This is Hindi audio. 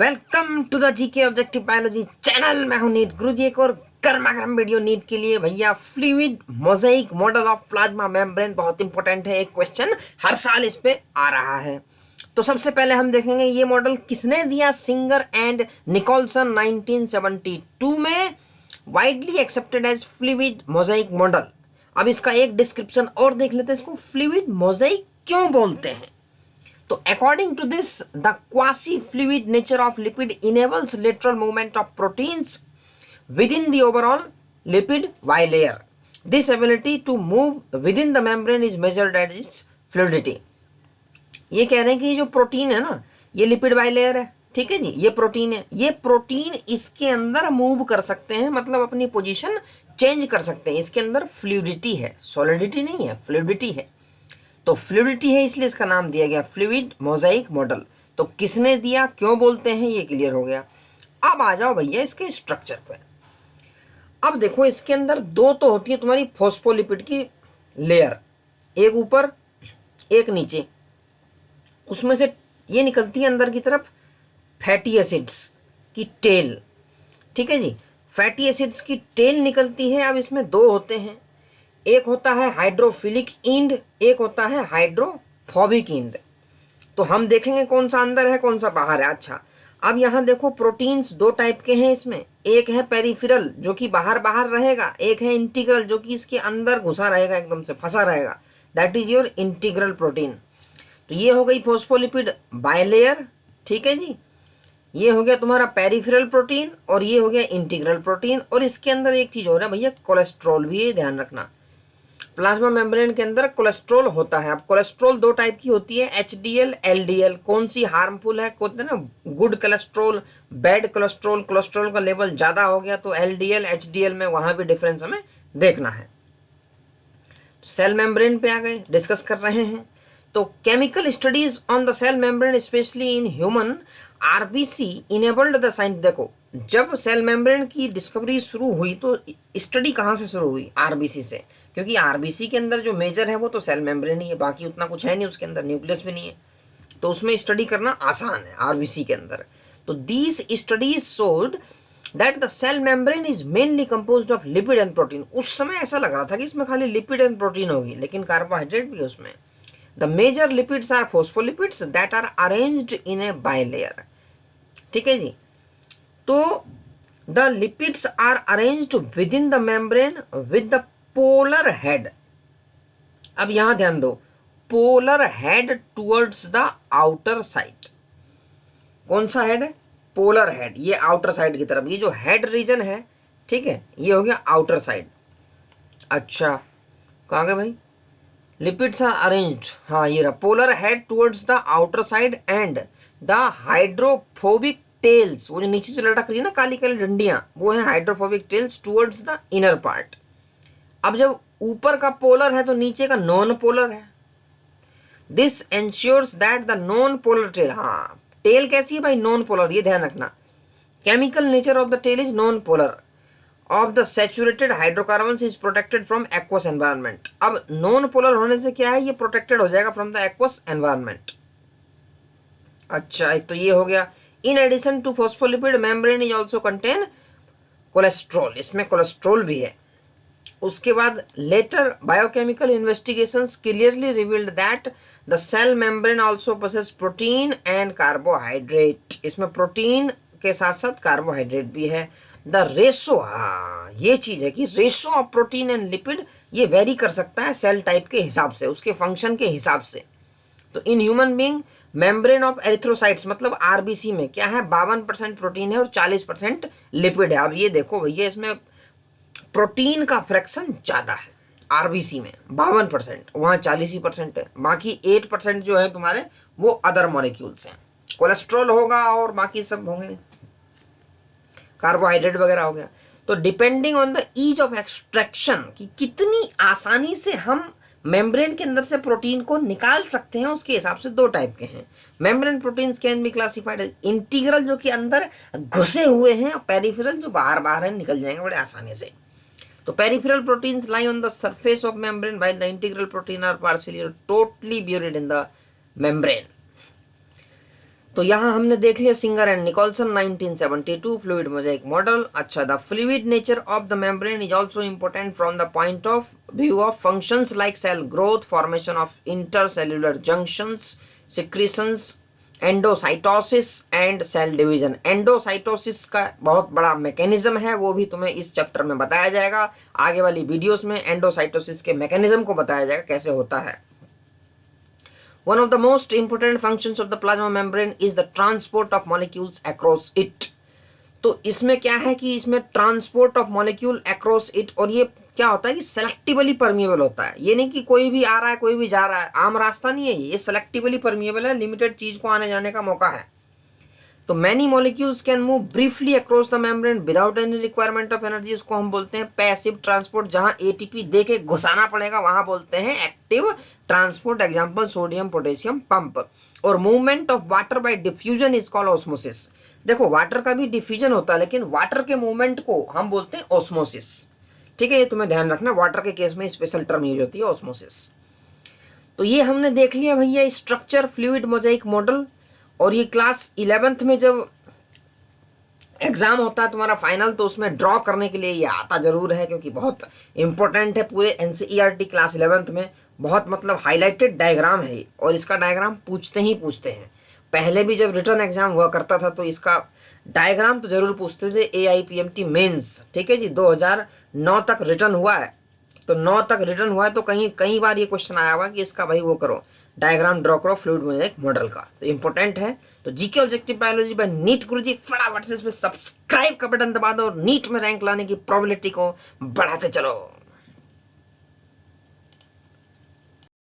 Welcome to the GK objective biology channel. मैं हूं नीट गुरुजी। एक और गर्मा गर्म वीडियो नीट के लिए भैया। Fluid mosaic model of plasma membrane बहुत इंपॉर्टेंट है। एक क्वेश्चन हर साल इस पे आ रहा है। तो सबसे पहले हम देखेंगे ये मॉडल किसने दिया। सिंगर एंड निकोलसन 1972 में widely accepted as fluid mosaic model. अब इसका एक डिस्क्रिप्शन और देख लेते हैं। इसको फ्लूइड मोज़ेइक क्यों बोलते हैं। तो according to this, the quasi-fluid nature of lipid enables lateral movement of proteins within the overall lipid bilayer. This ability to move within the membrane is measured as its fluidity. ये कह रहे हैं कि ये जो प्रोटीन है ना, ये लिपिड बाइलेयर है, ठीक है जी। ये प्रोटीन है, ये प्रोटीन इसके अंदर मूव कर सकते हैं, मतलब अपनी पोजीशन चेंज कर सकते हैं। इसके अंदर फ्लूइडिटी है, सॉलिडिटी नहीं है, फ्लूइडिटी है। तो फ्लूइडिटी है, इसलिए इसका नाम दिया गया फ्लूइड मोज़ेइक मॉडल। तो किसने दिया, क्यों बोलते हैं, ये क्लियर हो गया। अब आ जाओ भैया इसके स्ट्रक्चर पे। अब देखो इसके अंदर दो तो होती है तुम्हारी फॉस्फोलिपिड की लेयर, एक ऊपर एक नीचे। उसमें से ये निकलती है अंदर की तरफ फैटी एसिड्स की टेल, ठीक है जी। फैटी एसिड्स की टेल निकलती है। अब इसमें दो होते हैं, एक होता है हाइड्रोफिलिक इंड, एक होता है हाइड्रोफोबिक इंड। तो हम देखेंगे कौन सा अंदर है कौन सा बाहर है। अच्छा, अब यहाँ देखो प्रोटीन्स दो टाइप के हैं इसमें। एक है पेरिफेरल जो कि बाहर बाहर रहेगा, एक है इंटीग्रल जो कि इसके अंदर घुसा रहेगा, एकदम से फंसा रहेगा। That is your integral protein. तो ये हो गई फॉस्फोलिपिड बाइलेयर, ठीक है जी। ये हो गया तुम्हारा पेरिफेरल प्रोटीन और ये हो गया इंटीग्रल प्रोटीन। और इसके अंदर एक चीज हो रहा है भैया, कोलेस्ट्रॉल भी है, ध्यान रखना। प्लाज्मा मेम्ब्रेन के अंदर कोलेस्ट्रॉल होता है। अब कोलेस्ट्रॉल दो टाइप की होती है, एचडीएल, एलडीएल। कौन सी हार्मफुल है, कहते हैं ना good cholesterol, bad cholesterol. Cholesterol का लेवल ज्यादा हो गया तो एलडीएल, एचडीएल में वहां भी डिफरेंस हमें देखना है। सेल मेम्ब्रेन पे आ गए, डिस्कस कर रहे हैं। तो chemical studies on the cell membrane specially in human RBC enabled the science. देखो जब सेल मेम्ब्रेन की डिस्कवरी शुरू हुई तो स्टडी कहाँ से शुरू हुई, आरबीसी से। क्योंकि आरबीसी के अंदर जो मेजर है वो तो सेल मेम्ब्रेन ही है, बाकी उतना कुछ है नहीं उसके अंदर, न्यूक्लियस भी नहीं है। तो उसमें स्टडी करना आसान है आरबीसी के अंदर। तो these studies showed that the cell membrane is mainly composed of lipid and protein. उस समय ऐसा लग रहा था कि इसमें खाली लिपिड एंड प्रोटीन होगी, लेकिन कार्बोहाइड्रेट भी है उसमें। The major lipids are phospholipids that are arranged in a bilayer, ठीक है जी। तो the lipids are arranged within the membrane with the polar head. अब यहां ध्यान दो, polar head towards the outer side. कौन सा हेड है, पोलर हेड, ये आउटर साइड की तरफ। ये जो हेड रीजन है, ठीक है, ये हो गया आउटर साइड। अच्छा कहाँ गए भाई, लिपिड्स आर अरेंज्ड, हाँ ये रहा, polar head towards the outer side and the hydrophobic tails. वो जो नीचे जो लटक रही है ना काली काली डंडियां, वो है hydrophobic tails towards the inner part. अब जब ऊपर का पोलर है तो नीचे का नॉन पोलर है। This ensures that the non polar tail, हाँ टेल कैसी है भाई, नॉन पोलर, ये ध्यान रखना। Chemical nature of the tail is non polar of the saturated hydrocarbons is protected from aqueous environment. अब नॉन पोलर होने से क्या है, ये प्रोटेक्टेड हो जाएगा फ्रॉम द एक्वस एनवायरनमेंट। अच्छा एक तो ये हो गया। In addition to phospholipid membrane is also contain cholesterol, इसमें कोलेस्ट्रॉल भी है। उसके बाद later biochemical investigations clearly revealed that the cell membrane also possess protein and carbohydrate. इसमें प्रोटीन के साथ साथ कार्बोहाइड्रेट भी है। द रेशो, हाँ ये चीज है कि ratio of protein and lipid ये वेरी कर सकता है सेल टाइप के हिसाब से, उसके फंक्शन के हिसाब से। तो in human being membrane of erythrocytes, मतलब आरबीसी में क्या है, 52% प्रोटीन है और 40% लिपिड है। अब ये देखो भैया, इसमें प्रोटीन का फ्रैक्शन ज्यादा है आरबीसी में, 52%, वहां 40% है। बाकी 8% जो है तुम्हारे वो अदर मॉलिक्यूल्स हैं, कोलेस्ट्रॉल होगा और बाकी सब होंगे, कार्बोहाइड्रेट वगैरह हो गया। तो depending on the ease of extraction, कि कितनी आसानी से हम मेम्ब्रेन के अंदर से प्रोटीन को निकाल सकते हैं, उसके हिसाब से दो टाइप के हैं। Membrane proteins can be classified as integral जो कि अंदर घुसे हुए हैं, और पेरिफेरल जो बाहर बाहर है, निकल जाएंगे बड़े आसानी से। तो peripheral proteins lie on the surface of membrane while the integral protein are partially और totally buried in the membrane. तो यहाँ हमने देख लिया Singer and Nicolson 1972 fluid mosaic model. अच्छा, the fluid nature of the membrane is also important from the point of view of functions like cell growth, formation of intercellular junctions, secretions, endocytosis and cell division. Endocytosis का बहुत बड़ा मैकेनिज्म है, वो भी तुम्हें इस चैप्टर में बताया जाएगा। आगे वाली वीडियोस में एंडोसाइटोसिस के मैकेनिज्म को बताया जाएगा कैसे होता है। One of the most important functions of the plasma membrane is the transport of molecules across it. तो इसमें क्या है कि इसमें transport of molecule across it, और ये क्या होता है कि सेलेक्टिवली परमिएबल होता है। ये नहीं कि कोई भी आ रहा है कोई भी जा रहा है, आम रास्ता नहीं है ये सेलेक्टिवली परमिएबल है, लिमिटेड चीज को आने जाने का मौका है। तो many molecules can move briefly across the membrane without any requirement of energy. इसको हम बोलते हैं पैसिव ट्रांसपोर्ट। जहां एटीपी दे के घुसाना पड़ेगा वहां बोलते हैं active transport. Example sodium potassium pump. और movement of water by diffusion is called osmosis. देखो वाटर का भी डिफ्यूजन होता है, लेकिन वाटर के मूवमेंट को हम बोलते हैं ऑस्मोसिस। ठीक है, ये तुम्हें ध्यान रखना, वाटर के केस में स्पेशल टर्म यूज होती है ऑस्मोसिस। तो ये हमने देख लिया भैया स्ट्रक्चर फ्लूइड मोजाइक मॉडल। और ये क्लास 11th में जब एग्जाम होता है तुम्हारा फाइनल, तो उसमें ड्रॉ करने के लिए ये आता जरूर है, क्योंकि बहुत इंपॉर्टेंट है। पूरे एनसीईआरटी क्लास 11th में बहुत मतलब हाईलाइटेड डायग्राम है ये, और इसका डायग्राम पूछते ही पूछते हैं। पहले भी जब रिटर्न एग्जाम हुआ करता था तो इसका डायग्राम तो जरूर पूछते थे। AIPMT मेंस, ठीक है जी, 2009 तक रिटर्न हुआ है। तो 9 तक रिटर्न हुआ है, तो कई बार ये क्वेश्चन आया हुआ कि इसका भाई वो करो, डायग्राम ड्रॉ करो फ्लूइड मोजाइक मॉडल का। तो इंपॉर्टेंट है। तो GK objective biology by NEET Guruji, फटाफट से इस पे सब्सक्राइब का बटन दबा दो और नीट में रैंक लाने की प्रोबेबिलिटी को बढ़ाते चलो।